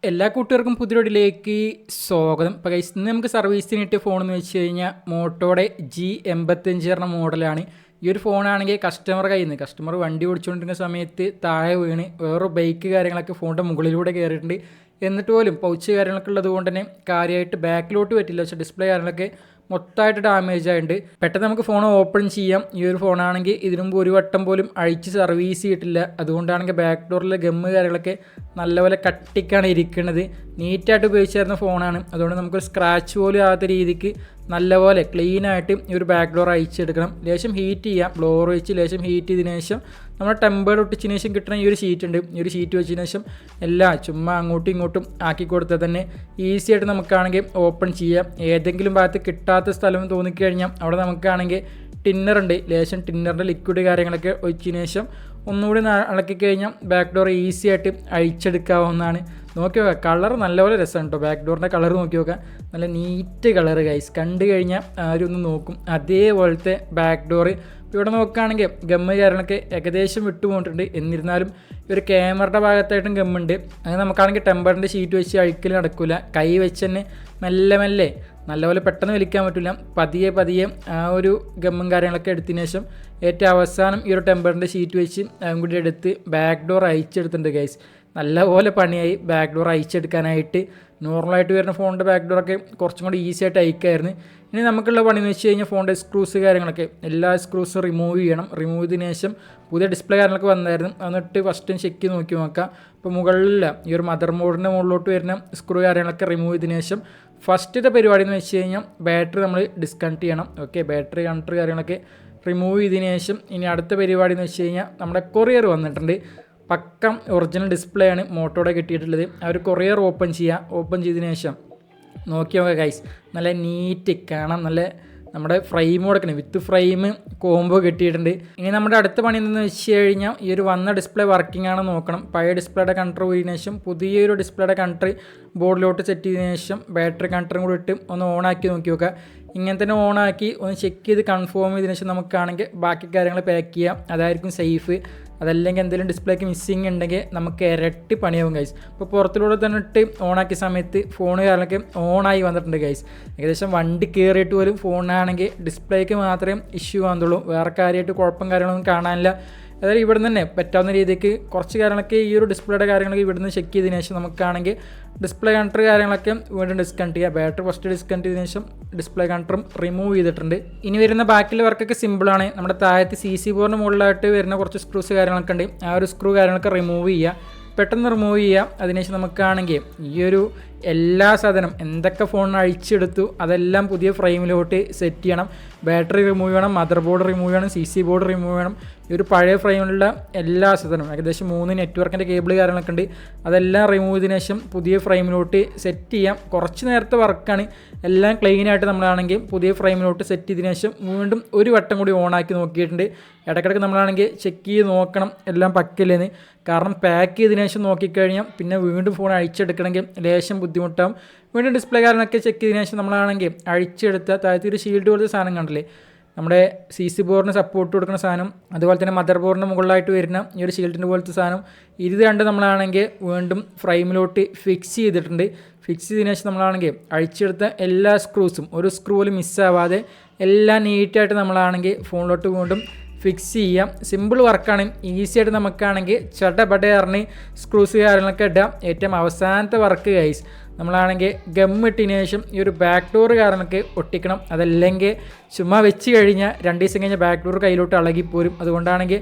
എല്ലാ കൂട്ടുകാർക്കും പുതിയൊരിലേക്ക് സ്വാഗതം. ഇപ്പോൾ ഗൈസ് ഇന്ന് നമുക്ക് സർവീസിനിട്ട് ഫോൺ എന്ന് വെച്ച് കഴിഞ്ഞാൽ മോട്ടോയുടെ G85 പറഞ്ഞ മോഡലാണ്. ഈ ഒരു ഫോണാണെങ്കിൽ കസ്റ്റമർ വണ്ടി ഓടിച്ചുകൊണ്ടിരിക്കുന്ന സമയത്ത് താഴെ വീണ് വേറെ ബൈക്ക് കാര്യങ്ങളൊക്കെ ഫോണിൻ്റെ മുകളിലൂടെ കയറിയിട്ടുണ്ട്. എന്നിട്ട് പോലും പൗച്ച് കാര്യങ്ങളൊക്കെ ഉള്ളത് കൊണ്ട് തന്നെ കാര്യമായിട്ട് ബാക്കിലോട്ട് പറ്റില്ല. പക്ഷേ ഡിസ്പ്ലേ കാര്യങ്ങളൊക്കെ മൊത്തമായിട്ട് ഡാമേജ് ആയിട്ടുണ്ട്. പെട്ടെന്ന് നമുക്ക് ഫോൺ ഓപ്പൺ ചെയ്യാം. ഈ ഒരു ഫോണാണെങ്കിൽ ഇതിനു മുമ്പ് ഒരു വട്ടം പോലും അഴിച്ച് സർവീസ് ചെയ്തിട്ടില്ല. അതുകൊണ്ടാണെങ്കിൽ ബാക്ക് ഡോറിലെ ഗമ്മ് കാര്യങ്ങളൊക്കെ നല്ലപോലെ കട്ടിക്കാണ് ഇരിക്കുന്നത്. നീറ്റായിട്ട് ഉപയോഗിച്ചായിരുന്ന ഫോണാണ്. അതുകൊണ്ട് നമുക്കൊരു സ്ക്രാച്ച് പോലും ആകാത്ത രീതിക്ക് നല്ലപോലെ ക്ലീനായിട്ട് ഈ ഒരു ബാക്ക് ഡോർ അഴിച്ചെടുക്കണം. ലേശം ഹീറ്റ് ചെയ്യാം. ബ്ലോർ വെച്ച് ലേശം ഹീറ്റ് ചെയ്തതിനു ശേഷം നമ്മുടെ ടെമ്പേർഡ് ഒട്ടിച്ചതിന് ശേഷം കിട്ടുന്ന ഈ ഒരു ഷീറ്റ് ഉണ്ട്. ഈ ഒരു ഷീറ്റ് വെച്ചതിന് ശേഷം എല്ലാം ചുമ്മാ അങ്ങോട്ടും ഇങ്ങോട്ടും ആക്കി കൊടുത്താൽ തന്നെ ഈസി ആയിട്ട് നമുക്കാണെങ്കിൽ ഓപ്പൺ ചെയ്യാം. ഏതെങ്കിലും ഭാഗത്ത് കിട്ടാത്ത സ്ഥലം തോന്നിക്കഴിഞ്ഞാൽ അവിടെ നമുക്കാണെങ്കിൽ ടിന്നറുണ്ട്. ലേശം ടിന്നറിൻ്റെ ലിക്വിഡ് കാര്യങ്ങളൊക്കെ ഒഴിച്ചതിന് ശേഷം ഒന്നുകൂടി ഇളക്കി കഴിഞ്ഞാൽ ബാക്ക് ഡോർ ഈസി ആയിട്ട് അഴിച്ചെടുക്കാവുന്നതാണ്. നോക്കി നോക്കാം, കളർ നല്ലപോലെ രസമാണ് കേട്ടോ. ബാക്ക് ഡോറിൻ്റെ കളർ നോക്കി നോക്കാം, നല്ല നീറ്റ് കളർ ഗൈസ്. കണ്ടു കഴിഞ്ഞാൽ ആരും ഒന്ന് നോക്കും അതേപോലത്തെ ബാക്ക് ഡോറ്. ഇവിടെ നോക്കുകയാണെങ്കിൽ ഗമ്മ് കാര്യങ്ങളൊക്കെ ഏകദേശം വിട്ടുപോയിട്ടുണ്ട്. എന്നിരുന്നാലും ഒരു ക്യാമറയുടെ ഭാഗത്തായിട്ടും ഗമ്മുണ്ട്. അങ്ങനെ നമുക്കാണെങ്കിൽ ടെമ്പറിൻ്റെ ഷീറ്റ് വെച്ച് അഴിക്കൽ നടക്കില്ല. കൈ വെച്ച് തന്നെ മെല്ലെ നല്ലപോലെ പെട്ടെന്ന് വലിക്കാൻ പറ്റില്ല. പതിയെ ആ ഒരു ഗമ്മും കാര്യങ്ങളൊക്കെ എടുത്തതിന് ശേഷം ഏറ്റവും അവസാനം ഈ ഒരു ടെമ്പറിൻ്റെ ഷീറ്റ് വെച്ച് അതും കൂടി എടുത്ത് ബാക്ക് ഡോർ അഴിച്ചെടുത്തിട്ടുണ്ട് ഗൈസ്. നല്ലപോലെ പണിയായി ബാക്ക് ഡോർ അഴിച്ചെടുക്കാനായിട്ട്. നോർമലായിട്ട് വരുന്ന ഫോണിൻ്റെ ബാക്ക് ഡോറൊക്കെ കുറച്ചും കൂടി ഈസി ആയിട്ട് അയക്കായിരുന്നു. ഇനി നമുക്കുള്ള പണി എന്ന് വെച്ച് കഴിഞ്ഞാൽ ഫോണിൻ്റെ സ്ക്രൂസ് കാര്യങ്ങളൊക്കെ എല്ലാ സ്ക്രൂസും റിമൂവ് ചെയ്യണം. റിമൂവ് ചെയ്തതിന് ശേഷം പുതിയ ഡിസ്പ്ലേ കാര്യങ്ങളൊക്കെ വന്നായിരുന്നു. എന്നിട്ട് ഫസ്റ്റ് ചെക്ക് നോക്കാം. അപ്പോൾ മുകളിൽ ഈ ഒരു മദർ ബോർഡിൻ്റെ മുകളിലോട്ട് വരുന്ന സ്ക്രൂ കാര്യങ്ങളൊക്കെ റിമൂവ് ചെയ്തതിന് ശേഷം ഫസ്റ്റത്തെ പരിപാടി എന്ന് വെച്ച് കഴിഞ്ഞാൽ ബാറ്ററി നമ്മൾ ഡിസ്കണക്ട് ചെയ്യണം. ഓക്കെ, ബാറ്ററി കണക്ടർ കാര്യങ്ങളൊക്കെ റിമൂവ് ചെയ്തതിന് ശേഷം ഇനി അടുത്ത പരിപാടി എന്ന് വെച്ച് കഴിഞ്ഞാൽ നമ്മുടെ കൊറിയർ വന്നിട്ടുണ്ട്. പക്കം ഒറിജിനൽ ഡിസ്പ്ലേ ആണ് മോട്ടോടെ കിട്ടിയിട്ടുള്ളത്. ആ ഒരു കൊറിയർ ഓപ്പൺ ചെയ്തതിന് ശേഷം നോക്കി നോക്കാം ഗൈസ്, നല്ല നീറ്റ് കാണാം. നല്ല നമ്മുടെ ഫ്രെയിം കൊടുക്കണം, വിത്ത് ഫ്രെയിം കോംബോ കിട്ടിയിട്ടുണ്ട്. ഇനി നമ്മുടെ അടുത്ത പണി എന്തെന്ന് വെച്ച് കഴിഞ്ഞാൽ ഈ ഒരു വന്ന ഡിസ്പ്ലേ വർക്കിംഗ് ആണെന്ന് നോക്കണം. പഴയ ഡിസ്പ്ലേയുടെ കണക്ടർ പോയതിനു ശേഷം പുതിയൊരു ഡിസ്പ്ലേയുടെ കണക്ടർ ബോർഡിലോട്ട് സെറ്റ് ചെയ്തതിനു ശേഷം ബാറ്ററി കണക്ടറും കൂടി ഇട്ട് ഒന്ന് ഓണാക്കി നോക്കി നോക്കുക. ഇങ്ങനെ തന്നെ ഓണാക്കി ഒന്ന് ചെക്ക് ചെയ്ത് കൺഫേം ചെയ്തതിനു ശേഷം നമുക്കാണെങ്കിൽ ബാക്കി കാര്യങ്ങൾ പാക്ക് ചെയ്യാം. അതായിരിക്കും സേഫ്. അതല്ലെങ്കിൽ എന്തെങ്കിലും ഡിസ്പ്ലേക്ക് മിസ്സിങ് ഉണ്ടെങ്കിൽ നമുക്ക് ഇരട്ടി പണിയാവും ഗൈസ്. ഇപ്പോൾ പുറത്തിലൂടെ തന്നെ ഇട്ട് ഓണാക്കിയ സമയത്ത് ഫോൺ കാര്യങ്ങളൊക്കെ ഓണായി വന്നിട്ടുണ്ട് ഗൈസ്. ഏകദേശം വണ്ടി കയറിയിട്ട് പോലും ഫോണാണെങ്കിൽ ഡിസ്പ്ലേക്ക് മാത്രമേ ഇഷ്യൂ ആകുന്നുള്ളൂ. വേറെ കാര്യമായിട്ട് കുഴപ്പം കാര്യങ്ങളൊന്നും കാണാനില്ല. അതായത് ഇവിടെ നിന്ന് തന്നെ പറ്റാവുന്ന രീതിക്ക് കുറച്ച് കാര്യങ്ങളൊക്കെ ഈ ഒരു ഡിസ്പ്ലേയുടെ കാര്യങ്ങളൊക്കെ ഇവിടുന്ന് ചെക്ക് ചെയ്തതിനു ശേഷം നമുക്കാണെങ്കിൽ ഡിസ്പ്ലേ കണക്ടർ കാര്യങ്ങളൊക്കെ വീണ്ടും ഡിസ്കണക്ട് ചെയ്യുക. ബാറ്ററി ഫസ്റ്റ് ഡിസ്കണക്ട് ചെയ്തതിനു ശേഷം ഡിസ്പ്ലേ കണക്ടറും റിമൂവ് ചെയ്തിട്ടുണ്ട്. ഇനി വരുന്ന ബാക്കിലെ വർക്കൊക്കെ സിമ്പിളാണ്. നമ്മുടെ താഴത്ത് CC ബോർഡിന് മുകളിലായിട്ട് വരുന്ന കുറച്ച് സ്ക്രൂസ് കാര്യങ്ങളൊക്കെ ഉണ്ട്. ആ ഒരു സ്ക്രൂ കാര്യങ്ങളൊക്കെ റിമൂവ് ചെയ്യുക, പെട്ടെന്ന് റിമൂവ് ചെയ്യാം. അതിനുശേഷം നമുക്കാണെങ്കിൽ ഈ ഒരു എല്ലാ സാധനം എന്തൊക്കെ ഫോണിന് അഴിച്ചെടുത്തു അതെല്ലാം പുതിയ ഫ്രെയിമിലോട്ട് സെറ്റ് ചെയ്യണം. ബാറ്ററി റിമൂവ് ചെയ്യണം, മദർ ബോർഡ് റിമൂവ് ചെയ്യണം, CC ബോർഡ് റിമൂവ് ചെയ്യണം. ഈ ഒരു പഴയ ഫ്രെയിമിലുള്ള എല്ലാ സാധനവും ഏകദേശം 3 നെറ്റ്വർക്കിൻ്റെ കേബിൾ കാര്യങ്ങളൊക്കെ ഉണ്ട്. അതെല്ലാം റിമൂവ് ചെയ്തതിനു ശേഷം പുതിയ ഫ്രെയിമിലോട്ട് സെറ്റ് ചെയ്യാം. കുറച്ച് നേരത്തെ വർക്കാണ്. എല്ലാം ക്ലീനായിട്ട് നമ്മളാണെങ്കിൽ പുതിയ ഫ്രെയിമിലോട്ട് സെറ്റ് ചെയ്തതിനു ശേഷം വീണ്ടും ഒരു വട്ടം കൂടി ഓണാക്കി നോക്കിയിട്ടുണ്ട്. ഇടയ്ക്കിടയ്ക്ക് നമ്മളാണെങ്കിൽ ചെക്ക് ചെയ്ത് നോക്കണം എല്ലാം പക്കില്ലെന്ന്. കാരണം പാക്ക് ചെയ്തതിനു ശേഷം നോക്കിക്കഴിഞ്ഞാൽ പിന്നെ വീണ്ടും ഫോൺ അഴിച്ചെടുക്കണമെങ്കിൽ ലേശം ബുദ്ധിമുട്ടാവും. വീണ്ടും ഡിസ്പ്ലേ കാര്യങ്ങളൊക്കെ ചെക്ക് ചെയ്തതിനു ശേഷം നമ്മളാണെങ്കിൽ അഴിച്ചെടുത്ത താഴത്തെ ഒരു ഷീൽഡ് പോലത്തെ സാധനം കണ്ടില്ലേ, നമ്മുടെ CC ബോർഡിന് സപ്പോർട്ട് കൊടുക്കുന്ന സാധനം, അതുപോലെ തന്നെ മദർ ബോർഡിന് മുകളിലായിട്ട് വരുന്ന ഈ ഒരു ഷീൽഡിൻ്റെ പോലത്തെ സാധനം, ഇത് രണ്ട് നമ്മളാണെങ്കിൽ വീണ്ടും ഫ്രെയിമിലോട്ട് ഫിക്സ് ചെയ്തിട്ടുണ്ട്. ഫിക്സ് ചെയ്തതിനു ശേഷം നമ്മളാണെങ്കിൽ അഴിച്ചെടുത്ത എല്ലാ സ്ക്രൂസും ഒരു സ്ക്രൂ പോലും മിസ്സാവാതെ എല്ലാം നീറ്റായിട്ട് നമ്മളാണെങ്കിൽ ഫോണിലോട്ട് വീണ്ടും ഫിക്സ് ചെയ്യാം. സിമ്പിൾ വർക്കാണ്. ഈസി ആയിട്ട് നമുക്കാണെങ്കിൽ ചടപടയറിഞ്ഞ് സ്ക്രൂസ് കാര്യങ്ങളൊക്കെ ഇടാം. ഏറ്റവും അവസാനത്തെ വർക്ക് ഗൈസ്, നമ്മളാണെങ്കിൽ ഗമ്മിട്ടതിന് ശേഷം ഈ ഒരു ബാക്ക് ഡോർ കാര്യങ്ങളൊക്കെ ഒട്ടിക്കണം. അതല്ലെങ്കിൽ ചുമ്മാ വെച്ച് കഴിഞ്ഞാൽ 2 ദിവസം കഴിഞ്ഞാൽ ബാക്ക് ഡോർ കയ്യിലോട്ട് ഇളകിപ്പോരും. അതുകൊണ്ടാണെങ്കിൽ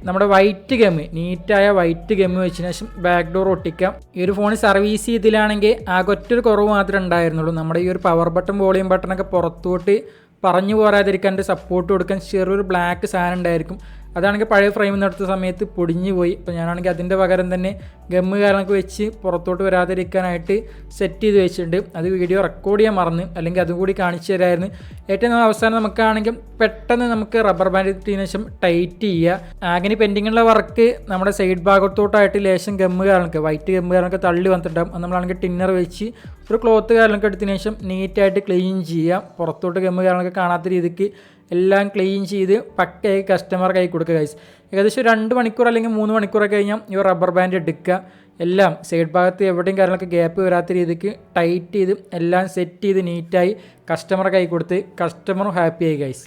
നമ്മുടെ വൈറ്റ് ഗമ്മ്, നീറ്റായ വൈറ്റ് ഗമ്മ് വെച്ചതിന് ശേഷം ബാക്ക് ഡോർ ഒട്ടിക്കാം. ഈ ഒരു ഫോൺ സർവീസ് ചെയ്തതിലാണെങ്കിൽ ആകെ ഒറ്റൊരു കുറവ് മാത്രമേ ഉണ്ടായിരുന്നുള്ളൂ. നമ്മുടെ ഈ ഒരു പവർ ബട്ടൺ വോളിയം ബട്ടണൊക്കെ പുറത്തോട്ട് പറഞ്ഞു പോരാതിരിക്കാൻ സപ്പോർട്ട് കൊടുക്കാൻ ചെറിയൊരു ബ്ലാക്ക് സാധനം ഉണ്ടായിരിക്കും. അതാണെങ്കിൽ പഴയ ഫ്രെയിമിൽ നിന്ന് എടുത്ത സമയത്ത് പൊടിഞ്ഞു പോയി. ഇപ്പോൾ ഞാനാണെങ്കിൽ അതിൻ്റെ പകരം തന്നെ ഗമ്മ് കാര്യങ്ങളൊക്കെ വെച്ച് പുറത്തോട്ട് വരാതിരിക്കാനായിട്ട് സെറ്റ് ചെയ്ത് വെച്ചിട്ടുണ്ട്. അത് വീഡിയോ റെക്കോർഡ് ചെയ്യാൻ മറന്ന്, അല്ലെങ്കിൽ അതും കൂടി കാണിച്ചു തരായിരുന്നു. ഏറ്റവും അവസാനം നമുക്കാണെങ്കിൽ പെട്ടെന്ന് നമുക്ക് റബ്ബർ ബാൻഡ് ഇട്ടതിന് ശേഷം ടൈറ്റ് ചെയ്യുക. അങ്ങനെ പെൻഡിങ്ങുള്ള വർക്ക് നമ്മുടെ സൈഡ് ഭാഗത്തോട്ടായിട്ട് ലേശം ഗമ്മ് കാര്യങ്ങളൊക്കെ വൈറ്റ് ഗമ്മ് കാര്യങ്ങളൊക്കെ തള്ളി വന്നിട്ടുണ്ടാകും. അത് നമ്മളാണെങ്കിൽ ടിന്നർ വെച്ച് ഒരു ക്ലോത്ത് കാര്യങ്ങളൊക്കെ എടുത്തതിന് ശേഷം നീറ്റായിട്ട് ക്ലീൻ ചെയ്യുക. പുറത്തോട്ട് ഗമ്മ് കാര്യങ്ങളൊക്കെ കാണാത്ത രീതിക്ക് എല്ലാം ക്ലീൻ ചെയ്ത് പക്കയായി കസ്റ്റമർ കൈ കൊടുക്കുക ഗൈസ്. ഏകദേശം 2 മണിക്കൂർ അല്ലെങ്കിൽ 3 മണിക്കൂറൊക്കെ കഴിഞ്ഞാൽ ഈ റബ്ബർ ബാൻഡ് എടുക്കുക. എല്ലാം സൈഡ് ഭാഗത്ത് എവിടെയും കാര്യങ്ങളൊക്കെ ഗ്യാപ്പ് വരാത്ത രീതിക്ക് ടൈറ്റ് ചെയ്ത് എല്ലാം സെറ്റ് ചെയ്ത് നീറ്റായി കസ്റ്റമർ കൈ കൊടുത്ത് കസ്റ്റമറും ഹാപ്പി ആയി ഗൈസ്.